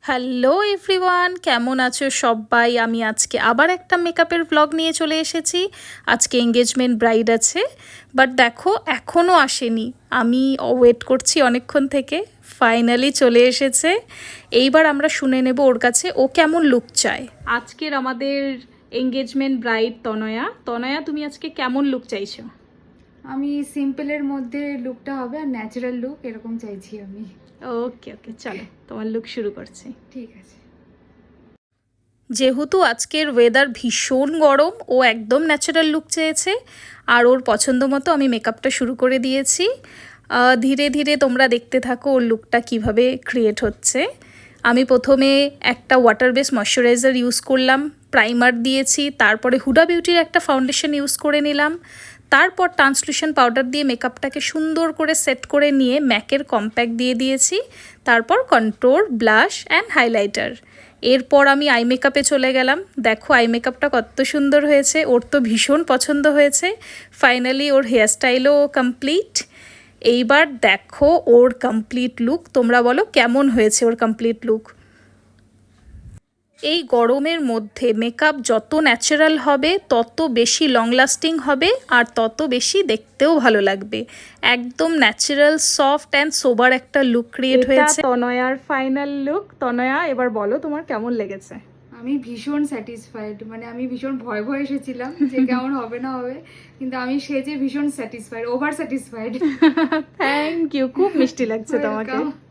Hello everyone, কেমন আছো সবাই? আমি আজকে আবার একটা মেকআপের ব্লগ নিয়ে চলে এসেছি। আজকে এঙ্গেজমেন্ট ব্রাইড আছে, বাট দেখো এখনও আসেনি। আমি ওয়েট করছি অনেকক্ষণ থেকে, ফাইনালি চলে এসেছে। এইবার আমরা শুনে নেব ওর কাছে ও কেমন লুক চায়। আজকের আমাদের এঙ্গেজমেন্ট ব্রাইড তনয়া। তনয়া, তুমি আজকে কেমন লুক চাইছো? আমি সিম্পলের মধ্যে লুকটা হবে আর ন্যাচারাল লুক এরকম চাইছি আমি। ওকে ওকে, চলো তোমার লুক শুরু করছি। ঠিক আছে। যেহেতু আজকের ওয়েদার ভীষণ গরম, ও একদম ন্যাচারাল লুক চেয়েছে আর ওর পছন্দ মতো আমি মেকআপটা শুরু করে দিয়েছি। ধীরে ধীরে তোমরা দেখতে থাকো ওর লুকটা কিভাবে ক্রিয়েট হচ্ছে। আমি প্রথমে একটা ওয়াটার বেস ময়শ্চারাইজার ইউজ করলাম, প্রাইমার দিয়েছি, তারপরে হুডা বিউটির একটা ফাউন্ডেশন ইউজ করে নিলাম, তারপর ট্রান্সলুশন পাউডার দিয়ে মেকআপটাকে সুন্দর করে সেট করে নিয়ে ম্যাকের কম্প্যাক্ট দিয়ে দিয়েছি, তারপর কন্ট্রোল, ব্লাশ অ্যান্ড হাইলাইটার। এরপর আমি আই মেকআপে চলে গেলাম। দেখো আই মেকআপটা কত সুন্দর হয়েছে, ওর তো ভীষণ পছন্দ হয়েছে। ফাইনালি ওর হেয়ারস্টাইলও কমপ্লিট। এইবার দেখো ওর কমপ্লিট লুক, তোমরা বলো কেমন হয়েছে ওর কমপ্লিট লুক। এই গরমের মধ্যে মেকআপ যত ন্যাচারাল হবে তত বেশি লং লাস্টিং হবে আর তত বেশি দেখতেও ভালো লাগবে। একদম ন্যাচারাল, সফট অ্যান্ড সোবার একটা লুক ক্রিয়েট হয়েছে। তনয়ার ফাইনাল লুক। তনয়া, এবার বলো তোমার কেমন লেগেছে? আমি ভীষণ স্যাটিসফাইড, মানে আমি ভীষণ ভয় ভয় এসেছিলাম যে কেমন হবে না হবে, কিন্তু আমি সেজে ভীষণ satisfied, over satisfied. Thank you, খুব মিষ্টি লাগছে তোমাকে। Welcome.